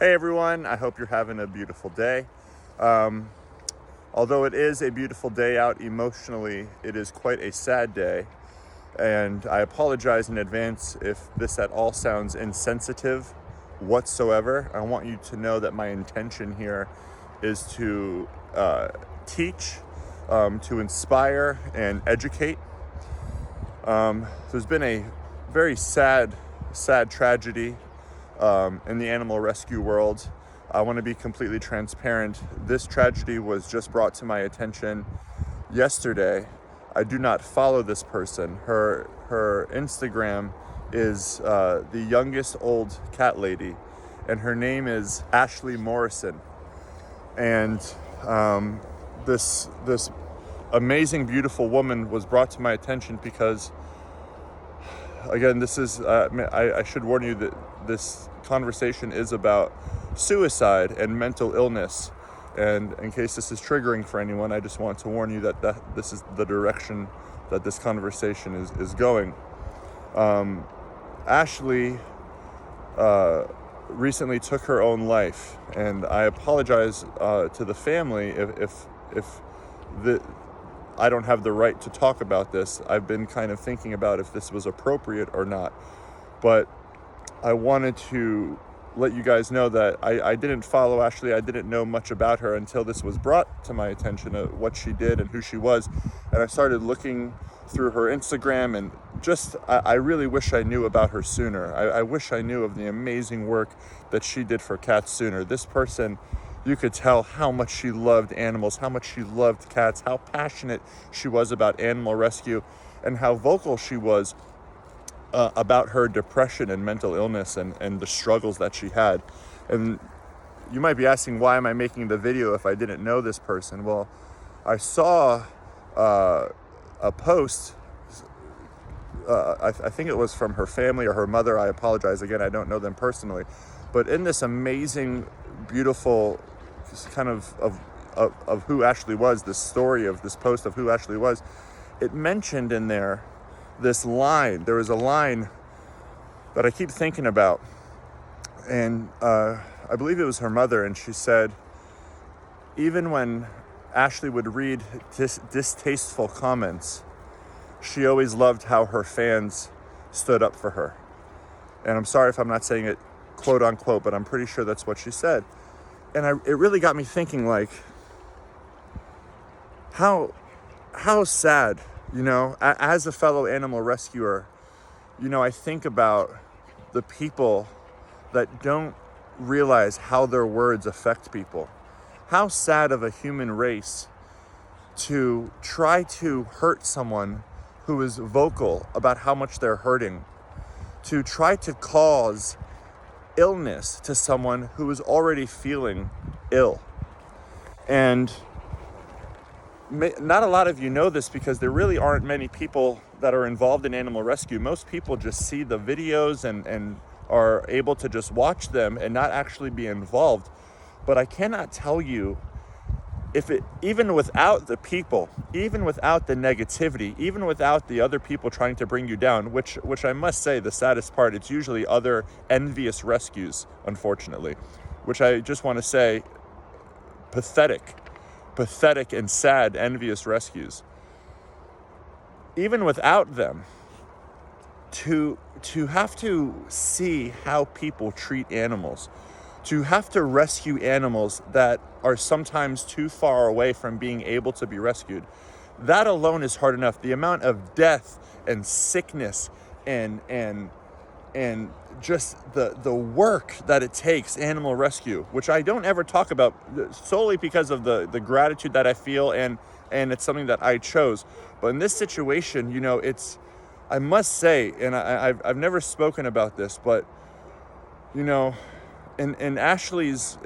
Hey everyone, I hope you're having a beautiful day. Um, Although it is a beautiful day out emotionally, it is quite a sad day. And I apologize in advance if this at all sounds insensitive whatsoever. I want you to know that my intention here is to teach, to inspire, and educate. There's been a very sad tragedy in the animal rescue world. I want to be completely transparent. This tragedy was just brought to my attention yesterday. I do not follow this person. Her Instagram is the youngest old cat lady, and her name is Ashley Morrison. And this amazing, beautiful woman was brought to my attention because, again, this is I should warn you that this conversation is about suicide and mental illness, and in case this is triggering for anyone, I just want to warn you that this is the direction that this conversation is going. Ashley recently took her own life, and I apologize to the family if I don't have the right to talk about this. I've been kind of thinking about if this was appropriate or not, but I wanted to let you guys know that I didn't follow Ashley. I didn't know much about her until this was brought to my attention of what she did and who she was. And I started looking through her Instagram, and I really wish I knew about her sooner. I wish I knew of the amazing work that she did for cats sooner. This person, you could tell how much she loved animals, how much she loved cats, how passionate she was about animal rescue, and how vocal she was about her depression and mental illness and the struggles that she had. And you might be asking, why am I making the video if I didn't know this person? Well, I saw a post, I think it was from her family or her mother. I apologize again, I don't know them personally. But in this amazing, beautiful kind of who Ashley was, this story of this post of who Ashley was, it mentioned in there this line. There was a line that I keep thinking about, and I believe it was her mother, and she said, even when Ashley would read distasteful comments, she always loved how her fans stood up for her. And I'm sorry if I'm not saying it quote unquote, but I'm pretty sure that's what she said. And it really got me thinking, like, how sad. You know, as a fellow animal rescuer, you know, I think about the people that don't realize how their words affect people. How sad of a human race to try to hurt someone who is vocal about how much they're hurting, to try to cause illness to someone who is already feeling ill. And not a lot of you know this because there really aren't many people that are involved in animal rescue. Most people just see the videos and are able to just watch them and not actually be involved. But I cannot tell you, even without the people, even without the negativity, even without the other people trying to bring you down, which I must say, the saddest part, it's usually other envious rescues, unfortunately, which I just want to say, pathetic and sad, envious rescues. Even without them, to have to see how people treat animals, to have to rescue animals that are sometimes too far away from being able to be rescued, that alone is hard enough. The amount of death and sickness and just the work that it takes, animal rescue, which I don't ever talk about solely because of the gratitude that I feel, and it's something that I chose. But in this situation, you know, I must say, and I've never spoken about this, but, you know, in Ashley's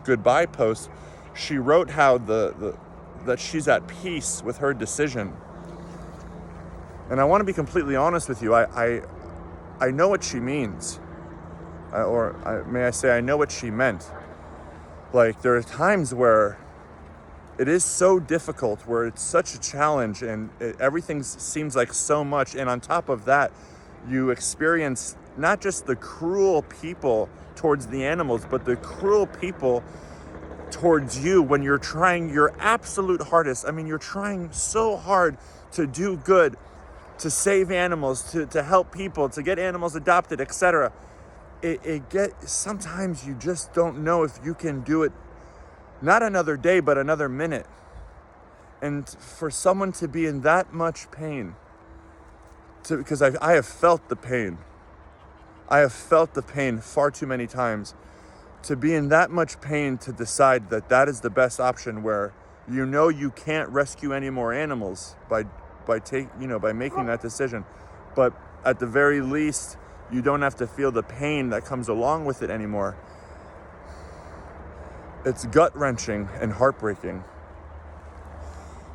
goodbye post, she wrote how that she's at peace with her decision. And I want to be completely honest with you. I know what she means, may I say, I know what she meant. Like, there are times where it is so difficult, where it's such a challenge, and everything seems like so much. And on top of that, you experience not just the cruel people towards the animals, but the cruel people towards you when you're trying your absolute hardest. I mean, you're trying so hard to do good, to save animals, to help people, to get animals adopted, etc. Sometimes you just don't know if you can do it, not another day, but another minute. And for someone to be in that much pain, because I have felt the pain. I have felt the pain far too many times. To be in that much pain to decide that that is the best option, where you know you can't rescue any more animals by making that decision, but at the very least you don't have to feel the pain that comes along with it anymore. It's gut-wrenching and heartbreaking.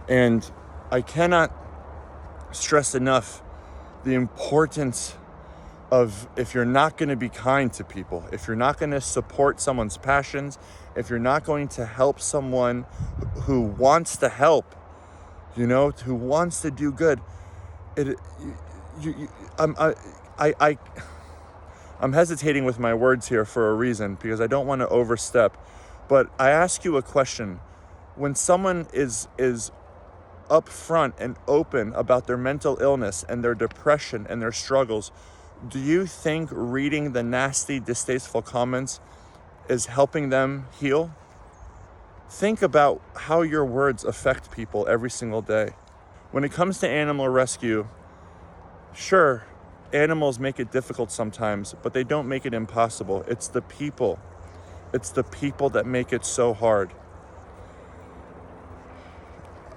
And I cannot stress enough the importance of, if you're not going to be kind to people, if you're not going to support someone's passions, if you're not going to help someone who wants to help, who wants to do good, I'm hesitating with my words here for a reason, because I don't want to overstep. But I ask you a question: when someone is upfront and open about their mental illness and their depression and their struggles, do you think reading the nasty, distasteful comments is helping them heal? Think about how your words affect people every single day. When it comes to animal rescue, sure, animals make it difficult sometimes, but they don't make it impossible. It's the people. It's the people that make it so hard.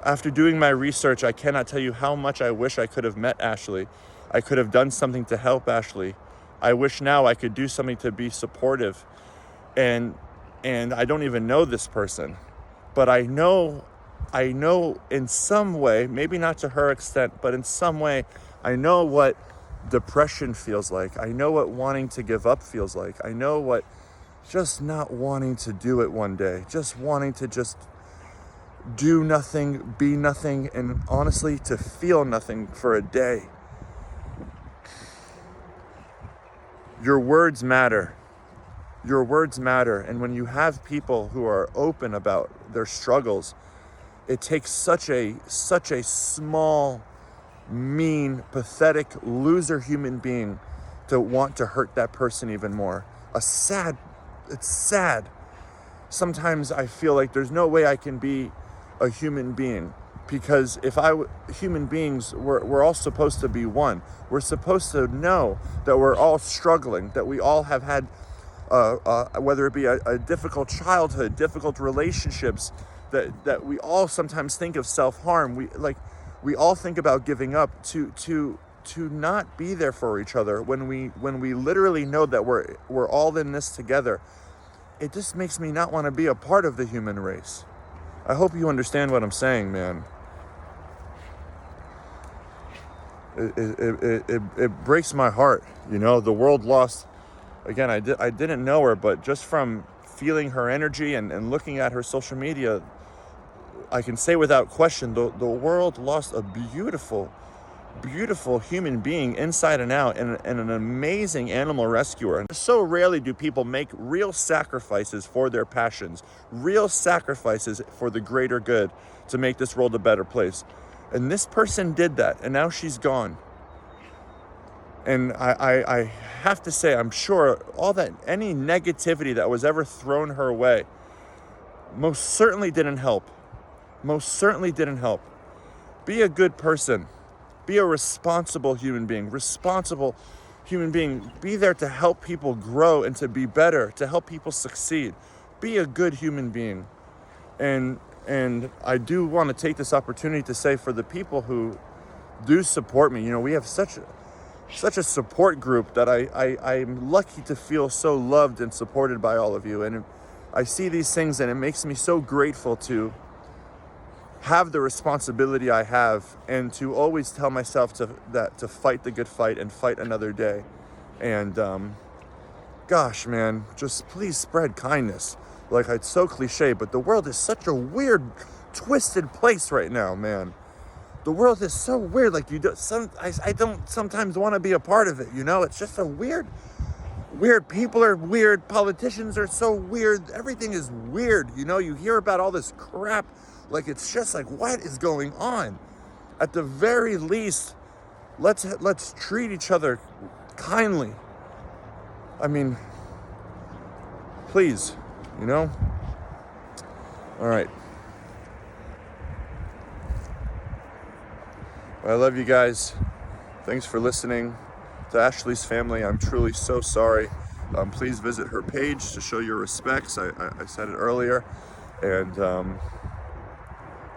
After doing my research, I cannot tell you how much I wish I could have met Ashley. I could have done something to help Ashley. I wish now I could do something to be supportive. And I don't even know this person, but I know in some way, maybe not to her extent, but in some way, I know what depression feels like. I know what wanting to give up feels like. I know what just not wanting to do it one day, just wanting to just do nothing, be nothing, and honestly, to feel nothing for a day. Your words matter. Your words matter. And when you have people who are open about their struggles, it takes such a small, mean, pathetic, loser human being to want to hurt that person even more. It's sad. Sometimes I feel like there's no way I can be a human being, because human beings, we're all supposed to be one. We're supposed to know that we're all struggling, that we all have had, whether it be a difficult childhood, difficult relationships, that we all sometimes think of self-harm. We all think about giving up, to not be there for each other when we literally know that we're all in this together. It just makes me not want to be a part of the human race. I hope you understand what I'm saying, man. It breaks my heart. The world lost. Again, I didn't know her, but just from feeling her energy and looking at her social media, I can say without question, the world lost a beautiful human being inside and out, and an amazing animal rescuer. And so rarely do people make real sacrifices for their passions, real sacrifices for the greater good, to make this world a better place. And this person did that, and now she's gone. And I have to say, I'm sure any negativity that was ever thrown her way most certainly didn't help. Be a good person. Be a responsible human being. Be there to help people grow and to be better, to help people succeed. Be a good human being. And I do want to take this opportunity to say, for the people who do support me, we have such a support group that I'm lucky to feel so loved and supported by all of you. And I see these things, and it makes me so grateful to have the responsibility I have, and to always tell myself to fight the good fight and fight another day. And gosh, man, just please spread kindness. Like, it's so cliche, but the world is such a weird, twisted place right now, man. The world is so weird. Like, I don't sometimes want to be a part of it. It's just a weird weird people are weird. Politicians are so weird. Everything is weird. You know, you hear about all this crap. Like, it's just like, what is going on? At the very least, let's treat each other kindly. I mean, please, you know? All right. I love you guys. Thanks for listening. To Ashley's family, I'm truly so sorry. Please visit her page to show your respects. I said it earlier. And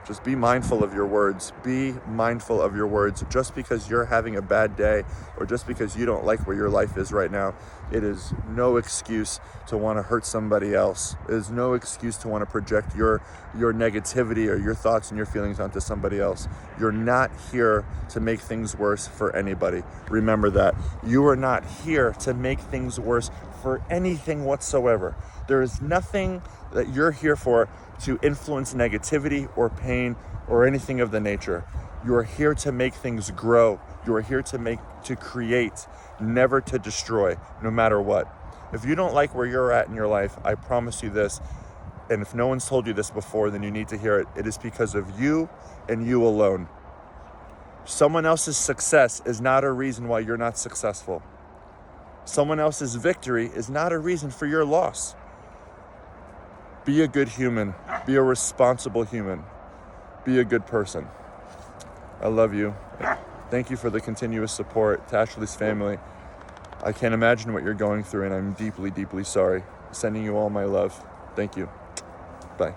just be mindful of your words. Be mindful of your words. Just because you're having a bad day or just because you don't like where your life is right now, it is no excuse to want to hurt somebody else. It is no excuse to want to project your negativity or your thoughts and your feelings onto somebody else. You're not here to make things worse for anybody. Remember that. You are not here to make things worse for anything whatsoever. There is nothing that you're here for to influence negativity or pain or anything of the nature. You are here to make things grow. You are here to create, never to destroy, no matter what. If you don't like where you're at in your life, I promise you this, and if no one's told you this before, then you need to hear it. It is because of you and you alone. Someone else's success is not a reason why you're not successful. Someone else's victory is not a reason for your loss. Be a good human. Be a responsible human. Be a good person. I love you. Thank you for the continuous support. To Ashley's family, I can't imagine what you're going through, and I'm deeply, deeply sorry. Sending you all my love. Thank you. Bye.